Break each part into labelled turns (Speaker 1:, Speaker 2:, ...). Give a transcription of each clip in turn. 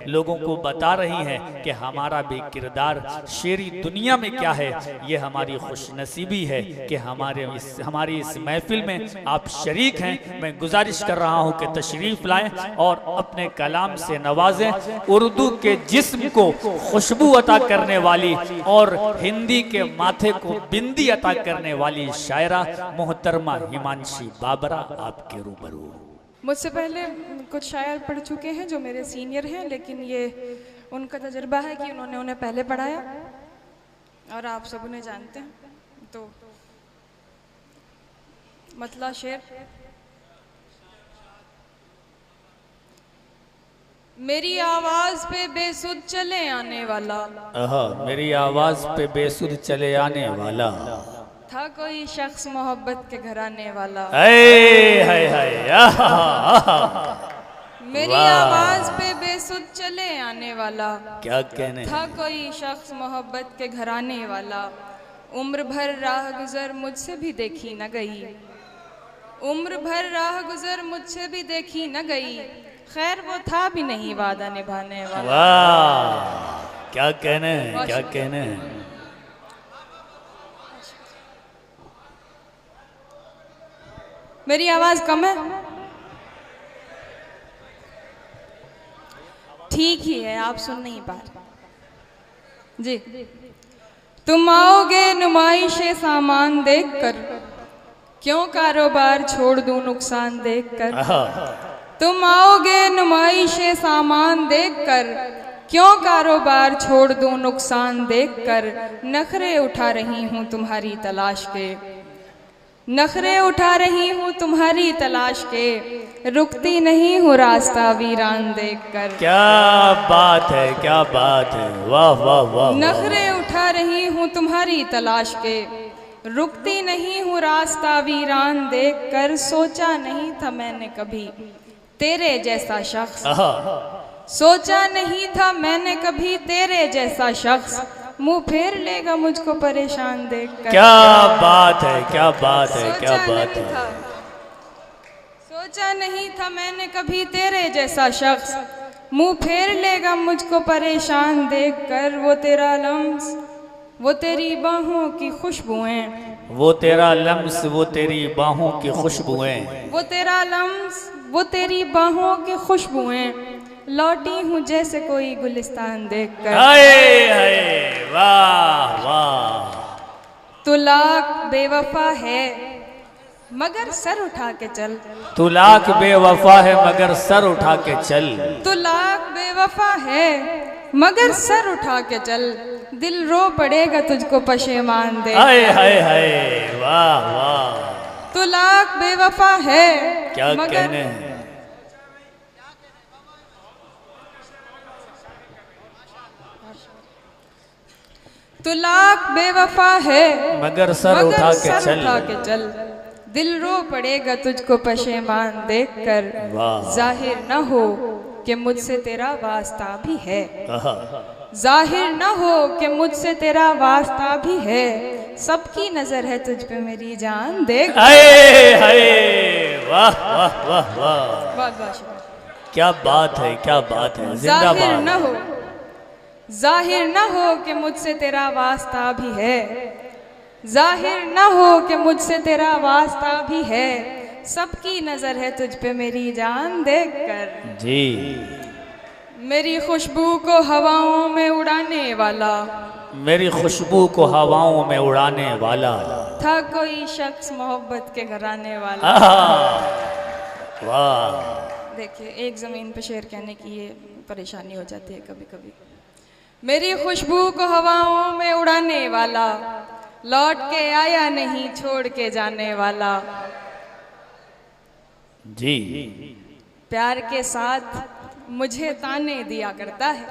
Speaker 1: लोगों को बता रही हैं कि हमारा भी किरदार शेरी दुनिया में क्या है। ये हमारी खुशनसीबी है कि हमारी इस महफिल में आप शरीक हैं। मैं गुजारिश कर रहा हूं कि तशरीफ लाएं और अपने कलाम से नवाजें। उर्दू के जिस्म को खुशबू अता करने वाली और हिंदी के माथे को बिंदी अता करने वाली शायरा मोहतरमा हिमांशी बाबरा आपके रूबरू।
Speaker 2: मुझसे पहले कुछ शायर पढ़ चुके हैं जो मेरे सीनियर हैं, लेकिन ये उनका तजुर्बा है कि उन्होंने उन्हें पहले पढ़ाया और आप सब उन्हें जानते हैं। तो मतला शेर। मेरी आवाज पे बेसुध चले आने वाला,
Speaker 1: मेरी आवाज पे बेसुध चले आने वाला
Speaker 2: था कोई शख्स मोहब्बत के घर आने वाला। मेरी आवाज पे बेसुध चले आने वाला,
Speaker 1: क्या कहने,
Speaker 2: था कोई शख्स मोहब्बत के घर आने वाला। उम्र भर राह गुजर मुझसे भी देखी न गई, उम्र भर राह गुजर मुझसे भी देखी न गई। खैर वो था भी नहीं वादा निभाने वाला।
Speaker 1: वाह, क्या कहने, क्या कहने।
Speaker 2: मेरी आवाज कम है? ठीक ही है, आप सुन नहीं पा रहे जी। तुम आओगे नुमाइशे सामान देखकर, क्यों कारोबार छोड़ दूं नुकसान देखकर। तुम आओगे नुमाइशे सामान देखकर, क्यों कारोबार छोड़ दूं नुकसान देखकर। नखरे उठा रही हूं तुम्हारी तलाश के, नखरे उठा रही हूँ तुम्हारी तलाश के। रुकती नहीं हूँ रास्ता वीरान देखकर।
Speaker 1: क्या बात है, क्या बात है, वाह वाह वाह।
Speaker 2: नखरे उठा रही हूँ तुम्हारी तलाश के, रुकती नहीं हूँ रास्ता वीरान देखकर। सोचा नहीं था मैंने कभी तेरे जैसा शख्स, सोचा नहीं था मैंने कभी तेरे जैसा शख्स मुंह फेर लेगा मुझको परेशान देखकर।
Speaker 1: क्या बात है, क्या बात है, क्या बात है।
Speaker 2: सोचा नहीं था मैंने कभी तेरे जैसा शख्स मुंह फेर लेगा मुझको परेशान देखकर। वो तेरा लम्स, वो तेरी बाहों की खुशबुएं,
Speaker 1: वो तेरा लम्स, वो तेरी बाहों की खुशबुएं,
Speaker 2: वो तेरा लम्स, वो तेरी बाहों की खुशबुएं। लौटी हूँ जैसे कोई गुलिस्तान देखकर।
Speaker 1: हाय हाय, वाह वाह।
Speaker 2: तू लाख बेवफा है मगर सर उठा के चल,
Speaker 1: तू लाख बेवफा है मगर सर उठा के चल।
Speaker 2: तू लाख बेवफा है मगर सर उठा के चल। दिल रो पड़ेगा तुझको पशेमान दे।
Speaker 1: हाय हाय हाय, वाह वाह।
Speaker 2: तू लाख बेवफा है,
Speaker 1: क्या कहने हैं।
Speaker 2: तू लाख बेवफा है
Speaker 1: मगर सर उठा के चल।
Speaker 2: दिल रो पड़ेगा तुझको पशेमान देखकर। जाहिर न हो कि मुझसे तेरा वास्ता भी है, जाहिर न हो कि मुझसे तेरा वास्ता भी है। सबकी नजर है तुझ पे मेरी जान देख।
Speaker 1: हाय हाय, वाह वाह वाह वाह।
Speaker 2: बहुत बहुत शुक्रिया।
Speaker 1: क्या बात है, क्या बात है।
Speaker 2: जाहिर न हो, जाहिर न हो कि मुझसे तेरा वास्ता भी है, जाहिर न हो कि मुझसे तेरा वास्ता भी है। सबकी नजर है तुझ पे मेरी जान देखकर
Speaker 1: जी।
Speaker 2: मेरी खुशबू को हवाओं में उड़ाने वाला,
Speaker 1: मेरी खुशबू को हवाओं में उड़ाने वाला
Speaker 2: था कोई शख्स मोहब्बत के घर आने वाला।
Speaker 1: वाह।
Speaker 2: देखिए, एक जमीन पे शेर कहने की ये परेशानी हो जाती है कभी कभी। मेरी खुशबू को हवाओं में उड़ाने वाला, लौट के आया नहीं छोड़ के जाने वाला।
Speaker 1: जी।
Speaker 2: प्यार के साथ मुझे ताने दिया करता है,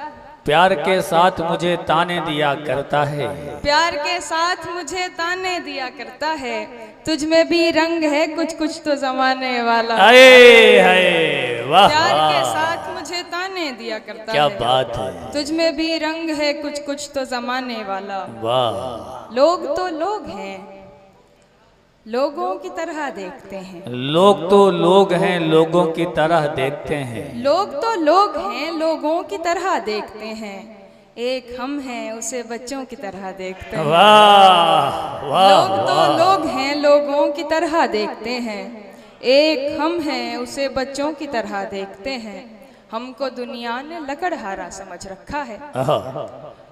Speaker 1: प्यार के साथ मुझे ताने दिया करता है,
Speaker 2: प्यार के साथ मुझे ताने दिया करता है। तुझ में भी रंग है कुछ कुछ तो जमाने वाला।
Speaker 1: वाह।
Speaker 2: प्यार के साथ मुझे ताने दिया करता
Speaker 1: क्या
Speaker 2: है,
Speaker 1: बात है।
Speaker 2: तुझ में भी रंग है कुछ कुछ तो जमाने वाला।
Speaker 1: वाह।
Speaker 2: लोग तो लोग हैं लोगों की तरह देखते हैं।
Speaker 1: लोग तो लोग हैं, लोगों की तरह देखते हैं।
Speaker 2: लोग तो लोग हैं, लोगों की तरह देखते हैं। एक हम हैं, उसे बच्चों की तरह देखते हैं।
Speaker 1: वाह वाह
Speaker 2: लोग तो
Speaker 1: वाह।
Speaker 2: लोग हैं, लोगों की तरह देखते हैं। एक हम हैं, उसे बच्चों की तरह देखते हैं। हमको दुनिया ने लकड़हारा समझ रखा है।
Speaker 1: आहा,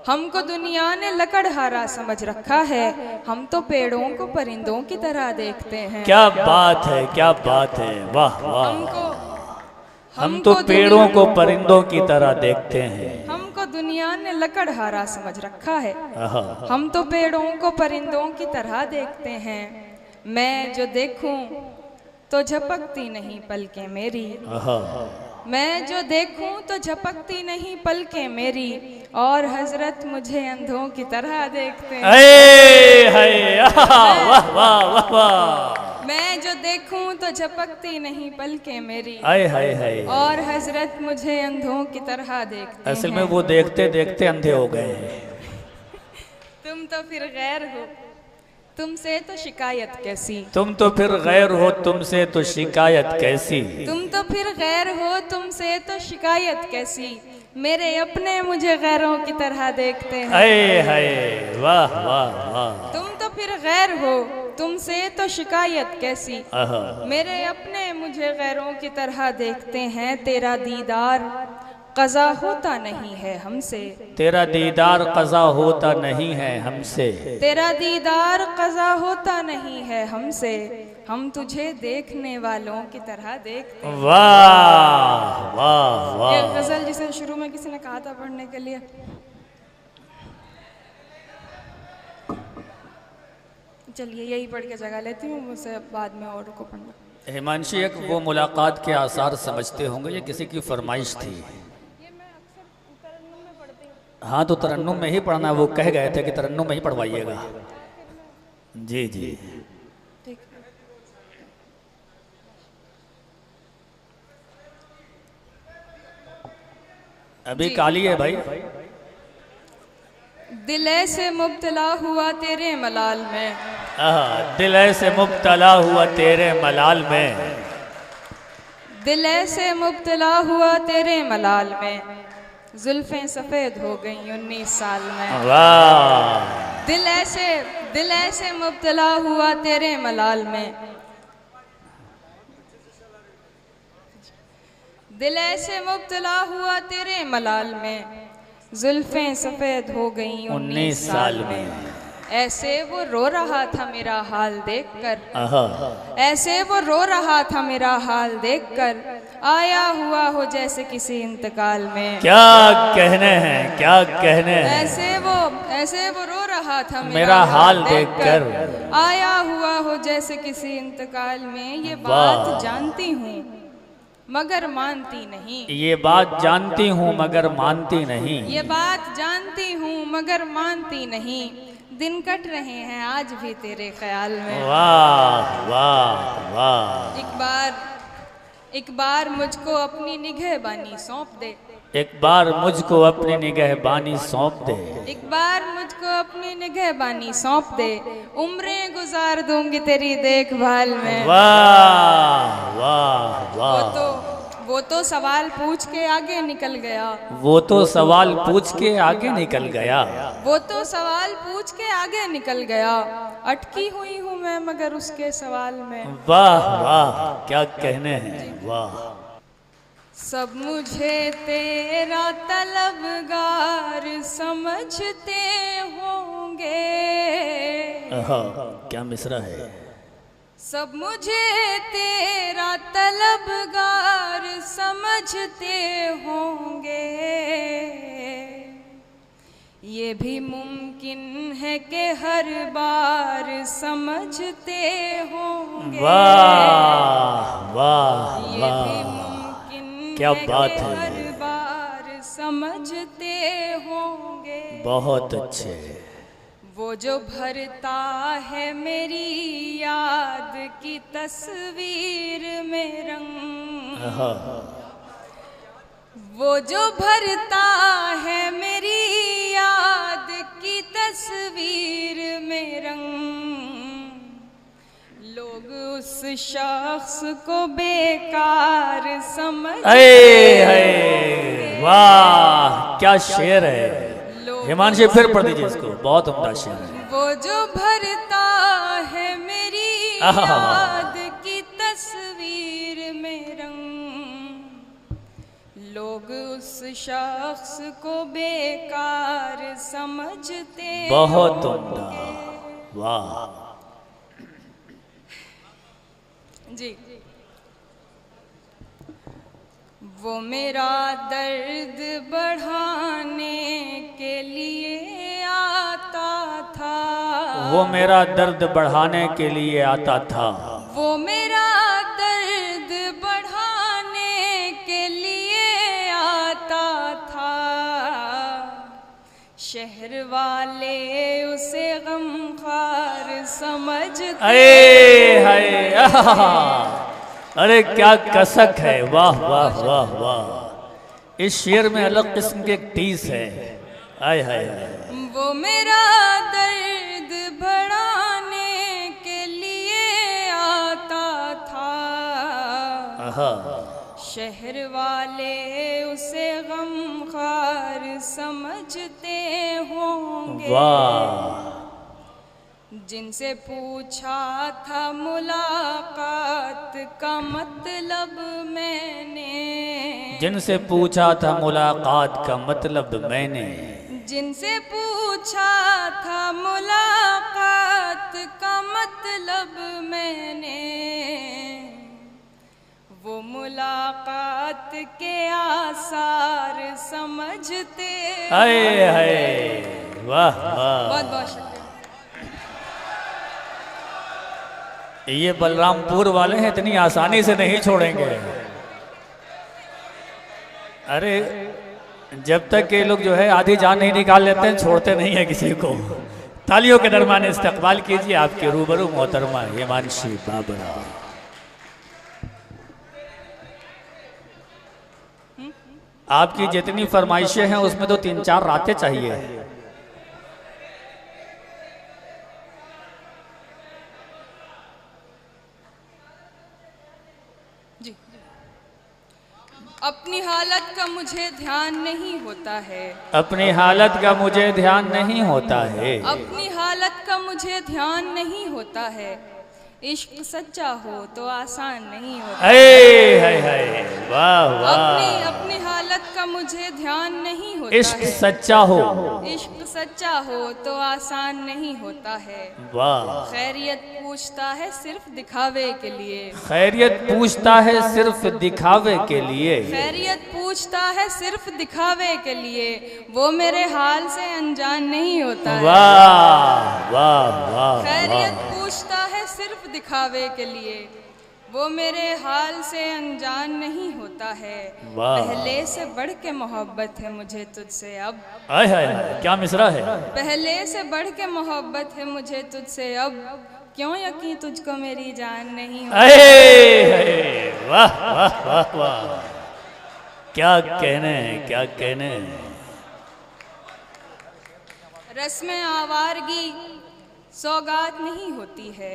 Speaker 2: हमको दुनिया ने लकड़हारा समझ रखा है। हम तो पेड़ों को परिंदों की तरह देखते हैं।
Speaker 1: क्या बात है, क्या बात है, वाह वाह।
Speaker 2: हमको
Speaker 1: हम तो पेड़ों को परिंदों की तरह देखते हैं।
Speaker 2: हमको दुनिया ने लकड़हारा समझ रखा है।
Speaker 1: आहा,
Speaker 2: हम तो पेड़ों को परिंदों की तरह देखते हैं। मैं जो देखूं तो झपकती नहीं पलकें मेरी।
Speaker 1: आहा,
Speaker 2: मैं जो देखूं तो झपकती नहीं पलकें मेरी। और हजरत मुझे अंधों की तरह देखते हैं।
Speaker 1: ऐ, है, आहा, वाह वाह वाह वाह।
Speaker 2: मैं जो देखूं तो झपकती नहीं पलकें मेरी।
Speaker 1: आए हाय हाय।
Speaker 2: और हजरत मुझे अंधों की तरह देखते
Speaker 1: असल
Speaker 2: हैं।
Speaker 1: में वो देखते देखते अंधे हो गए हैं।
Speaker 2: तुम तो फिर गैर हो, तुमसे तो शिकायत कैसी।
Speaker 1: तुम तो फिर गैर हो, तुमसे तो शिकायत कैसी।
Speaker 2: तुम तो फिर गैर हो, तुमसे तो शिकायत कैसी। मेरे अपने मुझे गैरों की तरह देखते हैं।
Speaker 1: आए हाय, वाह वाह वाह।
Speaker 2: तुम तो फिर गैर हो, तुमसे तो शिकायत कैसी।
Speaker 1: आहा,
Speaker 2: मेरे अपने मुझे गैरों की तरह देखते हैं। तेरा दीदार कज़ा होता नहीं है हमसे।
Speaker 1: तेरा दीदार कज़ा होता नहीं है हमसे।
Speaker 2: तेरा दीदार कज़ा होता नहीं है हमसे। हम तुझे देखने वालों की तरह देखते हैं।
Speaker 1: वाह वाह
Speaker 2: ये
Speaker 1: वाह।
Speaker 2: गजल जिसे शुरू में किसी ने कहा था पढ़ने के लिए, चलिए यही पढ़ के जगह लेती हूँ, मुझसे बाद में और को पढ़ना।
Speaker 1: हिमांशी, एक वो मुलाकात के आसार समझते होंगे, ये किसी की फरमाइश थी।
Speaker 2: ये मैं अक्सर तरन्नुम में पढ़ती हूँ।
Speaker 1: हाँ, तो तरन्नुम में ही पढ़ना, वो कह गए थे कि तरन्नुम में ही पढ़वाइएगा। जी जी।
Speaker 2: ठीक।
Speaker 1: अभी
Speaker 2: जी।
Speaker 1: काली है भाई।
Speaker 2: दिल ऐसे मुब्तला हुआ तेरे मलाल में।
Speaker 1: दिल ऐसे मुब्तला हुआ तेरे मलाल में।
Speaker 2: दिल ऐसे मुब्तला हुआ तेरे मलाल में। जुल्फें सफ़ेद हो गई 19 साल में।
Speaker 1: वाह।
Speaker 2: दिल ऐसे मुब्तला हुआ तेरे मलाल में। दिल ऐसे मुब्तला हुआ तेरे मलाल में। जुल्फें सफ़ेद हो गई 19 साल में। ऐसे वो रो रहा था मेरा हाल देखकर। ऐसे वो रो रहा था मेरा हाल देखकर। आया हुआ हो जैसे किसी इंतकाल में।
Speaker 1: क्या कहने हैं, क्या कहने हैं।
Speaker 2: ऐसे वो रो रहा था
Speaker 1: मेरा हाल देखकर।
Speaker 2: आया हुआ हो जैसे किसी इंतकाल में। ये बात जानती हूँ मगर मानती नहीं।
Speaker 1: ये बात जानती हूँ मगर मानती नहीं।
Speaker 2: ये बात जानती हूँ मगर मानती नहीं। दिन कट रहे हैं आज भी तेरे ख्याल में।
Speaker 1: वाह वाह वाह।
Speaker 2: एक बार मुझको अपनी निगहबानी सौंप दे।
Speaker 1: एक बार मुझको अपनी निगहबानी सौंप दे। एक
Speaker 2: बार मुझको अपनी निगहबानी सौंप दे। उम्रें गुजार दूंगी तेरी देखभाल में।
Speaker 1: वाह वाह वाह।
Speaker 2: वो तो सवाल पूछ के आगे निकल गया।
Speaker 1: वो तो सवाल पूछ के आगे निकल गया।
Speaker 2: वो तो सवाल पूछ के आगे निकल गया। अटकी हुई हूँ मैं मगर उसके सवाल में।
Speaker 1: वाह वाह, क्या कहने हैं, वाह।
Speaker 2: सब मुझे तेरा तलबगार समझते होंगे।
Speaker 1: क्या मिसरा है।
Speaker 2: सब मुझे तेरा तलबगार समझते होंगे। ये भी मुमकिन है कि हर बार समझते होंगे।
Speaker 1: वाह वाह
Speaker 2: ये भी
Speaker 1: वाह,
Speaker 2: मुमकिन
Speaker 1: क्या
Speaker 2: है
Speaker 1: बात
Speaker 2: कि
Speaker 1: है।
Speaker 2: हर बार समझते होंगे।
Speaker 1: बहुत अच्छे।
Speaker 2: वो जो भरता है मेरी याद की तस्वीर में रंग। वो जो भरता है मेरी याद की तस्वीर में रंग। उस शख्स को बेकार समझ।
Speaker 1: वाह क्या शेर है। हिमांशी फिर पढ़ दीजिए इसको, बहुत उम्दा शेर है।
Speaker 2: वो जो भरता है मेरी याद की तस्वीर में रंग, लोग उस शख्स को बेकार समझते।
Speaker 1: बहुत उम्दा, वाह
Speaker 2: जी। वो मेरा दर्द बढ़ाने के लिए आता था,
Speaker 1: वो मेरा दर्द बढ़ाने के लिए आता था,
Speaker 2: वो मेरा दर्द बढ़ाने के लिए आता था। शहर वाले उसे गमखार समझते।
Speaker 1: अरे क्या कसक है, वाह वाह वाह वाह। इस शेर में अलग किस्म के एक टीस है। आय हाय।
Speaker 2: वो मेरा दर्द बढ़ाने के लिए आता था, शहर वाले उसे गमखार समझते होंगे।
Speaker 1: वाह।
Speaker 2: जिनसे पूछा था मुलाकात का मतलब मैंने,
Speaker 1: जिनसे पूछा था मुलाकात का मतलब मैंने,
Speaker 2: जिनसे पूछा था मुलाकात का मतलब मैंने, वो मुलाकात के आसार समझते।
Speaker 1: हाय हाय, वाह वाह।
Speaker 2: बहुत बहुत शुक्रिया।
Speaker 1: ये बलरामपुर वाले हैं, इतनी आसानी से नहीं छोड़ेंगे। अरे जब तक ये लोग जो है आधी जान नहीं निकाल लेते हैं, छोड़ते नहीं है किसी को। तालियों के दरमियान इस्तकबाल कीजिए आपके रूबरू मोहतरमा हिमांशी बाबरा। आपकी जितनी फरमाइशें हैं उसमें तो 3-4 रातें चाहिए।
Speaker 2: जी। अपनी हालत का मुझे ध्यान नहीं होता है,
Speaker 1: अपनी हालत का मुझे ध्यान नहीं होता है,
Speaker 2: अपनी हालत का मुझे ध्यान नहीं होता है। इश्क सच्चा हो तो आसान नहीं होता।
Speaker 1: वाह वाह।
Speaker 2: अपनी हालत का मुझे ध्यान नहीं होता।
Speaker 1: इश्क सच्चा हो,
Speaker 2: इश्क सच्चा हो तो आसान नहीं होता है।
Speaker 1: वाह।
Speaker 2: खैरियत पूछता है सिर्फ दिखावे के लिए,
Speaker 1: खैरियत पूछता है सिर्फ दिखावे के लिए,
Speaker 2: खैरियत पूछता है सिर्फ दिखावे के लिए। वो मेरे हाल से अनजान नहीं होता है।
Speaker 1: वाह वाह वाह।
Speaker 2: खैरियत पूछता है सिर्फ दिखावे के लिए, वो मेरे हाल से अनजान नहीं होता है। पहले से बढ़ के मोहब्बत है मुझे तुझसे अब।
Speaker 1: हाय हाय, क्या मिसरा है।
Speaker 2: पहले से बढ़ के मोहब्बत है मुझे तुझसे अब, क्यों यकीन तुझको मेरी जान नहीं होती।
Speaker 1: वाह वाह वाह वाह। क्या कहने, क्या कहने।
Speaker 2: रस्म आवारगी सौगात नहीं होती है,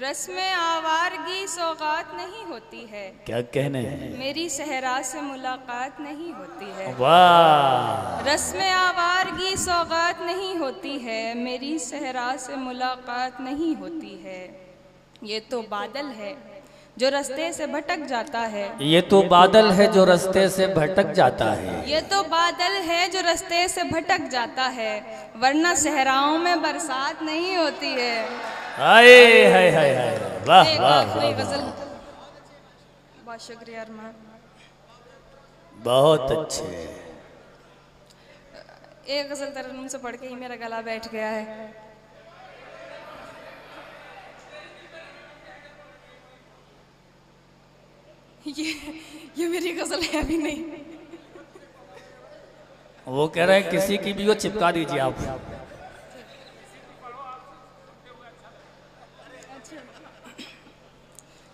Speaker 2: रस्म आवारगी सौगात नहीं होती है।
Speaker 1: क्या कहने।
Speaker 2: मेरी सहरा से मुलाकात नहीं होती है।
Speaker 1: वाह।
Speaker 2: रस्म आवारगी सौगात नहीं होती है, मेरी सहरा से मुलाकात नहीं होती है। ये तो बादल है जो रास्ते से भटक जाता है,
Speaker 1: ये तो बादल है जो रास्ते से भटक जाता है,
Speaker 2: ये तो बादल है जो रास्ते से भटक जाता है। वरना सहराओं में बरसात नहीं होती है।
Speaker 1: हाय हाय हाय हाय, वाह वाह वाह।
Speaker 2: गजल। बहुत शुक्रिया अरमान।
Speaker 1: बहुत अच्छे।
Speaker 2: एक गजल तरन्नुम से पढ़ के ही मेरा गला बैठ गया है। ये मेरी गजल है अभी नहीं।
Speaker 1: वो कह रहे हैं किसी की भी वो चिपका दीजिए आप।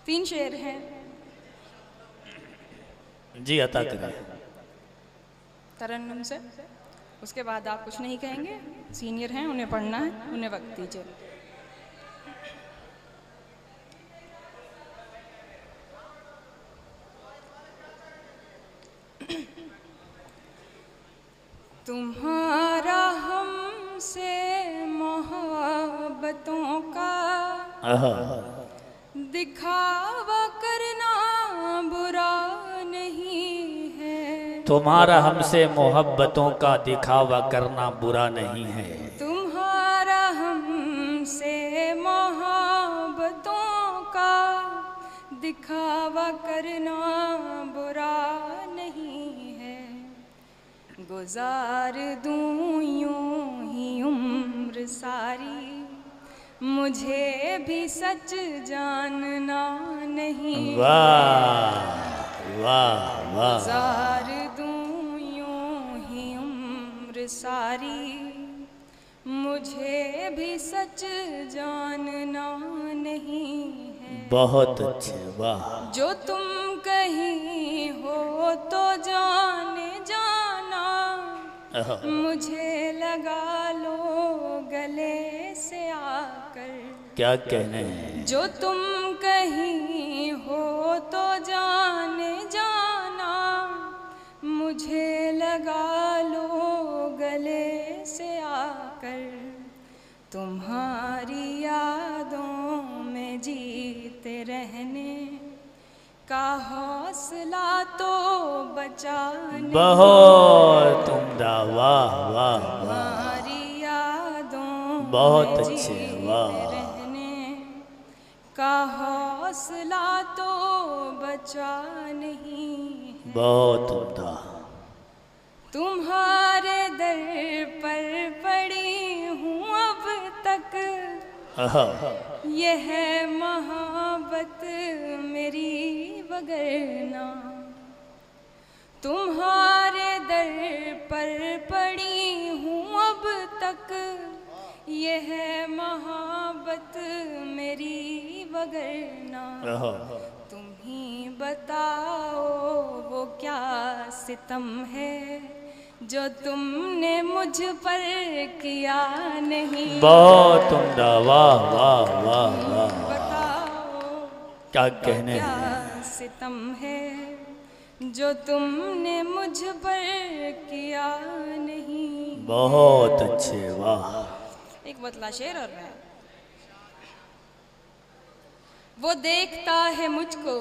Speaker 2: तीन शेर हैं
Speaker 1: जी, अता करें
Speaker 2: तरन्नुम से। उसके बाद आप कुछ नहीं कहेंगे, सीनियर हैं, उन्हें पढ़ना है, उन्हें वक्त दीजिए। तुम्हारा हमसे मोहब्बतों का दिखावा करना बुरा नहीं है।
Speaker 1: तुम्हारा हमसे मोहब्बतों का दिखावा करना बुरा नहीं है।
Speaker 2: तुम्हारा हमसे मोहब्बतों का दिखावा करना बुरा नहीं है। गुजार दूं यूं ही उम्र सारी, मुझे भी सच जानना नहीं।
Speaker 1: वाह वाह वाह।
Speaker 2: गुजार दूं यूं ही उम्र सारी, मुझे भी सच जानना नहीं है।
Speaker 1: बहुत अच्छे, वाह।
Speaker 2: जो तुम कहीं हो तो जाने जाना, मुझे लगा लो गले से आकर।
Speaker 1: क्या कहने हैं।
Speaker 2: जो तुम कहीं हो तो जाने जाना, मुझे लगा लो गले से आकर। तुम्हारी यादों में जीते रहने का हौसला तो बचा नहीं।
Speaker 1: बहुत उम्दा, वाह वाह वाह।
Speaker 2: तुम्हारी यादों
Speaker 1: बहुत
Speaker 2: में
Speaker 1: अच्छे,
Speaker 2: जीते
Speaker 1: वाह।
Speaker 2: रहने का हौसला तो बचा नहीं है।
Speaker 1: बहुत उम्दा।
Speaker 2: तुम्हारे दर पर पड़ी हूँ अब तक, यह मोहब्बत मेरी वगरना। तुम्हारे दर पर पड़ी हूँ अब तक, यह मोहब्बत मेरी वगरना। तुम ही बताओ वो क्या सितम है जो तुमने मुझ पर किया नहीं।
Speaker 1: बहुत उम्दा, वाह वाह वाह वाह।
Speaker 2: बताओ
Speaker 1: क्या कहने
Speaker 2: क्या
Speaker 1: हैं।
Speaker 2: सितम है जो तुमने मुझ पर किया नहीं।
Speaker 1: बहुत अच्छे, वाह।
Speaker 2: एक बतला शेर और मैं। वो देखता है मुझको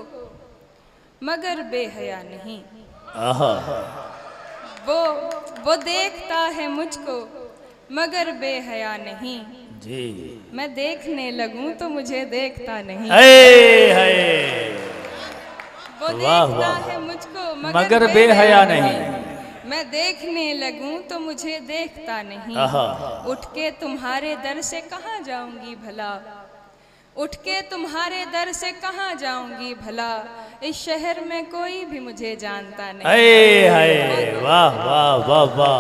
Speaker 2: मगर बेहया नहीं। वो देखता है मुझको मगर बेहया नहीं।
Speaker 1: जी।
Speaker 2: मैं देखने लगूं तो मुझे देखता नहीं। वो
Speaker 1: वाह,
Speaker 2: देखता
Speaker 1: वाह।
Speaker 2: है मुझको
Speaker 1: मगर बेहया नहीं।
Speaker 2: मैं देखने लगूं तो मुझे देखता नहीं। उठ के तुम्हारे दर से कहाँ जाऊंगी भला, उठ के तुम्हारे दर से कहाँ जाऊंगी भला। इस शहर में कोई भी मुझे जानता नहीं।
Speaker 1: वाह वाह वाह वाह।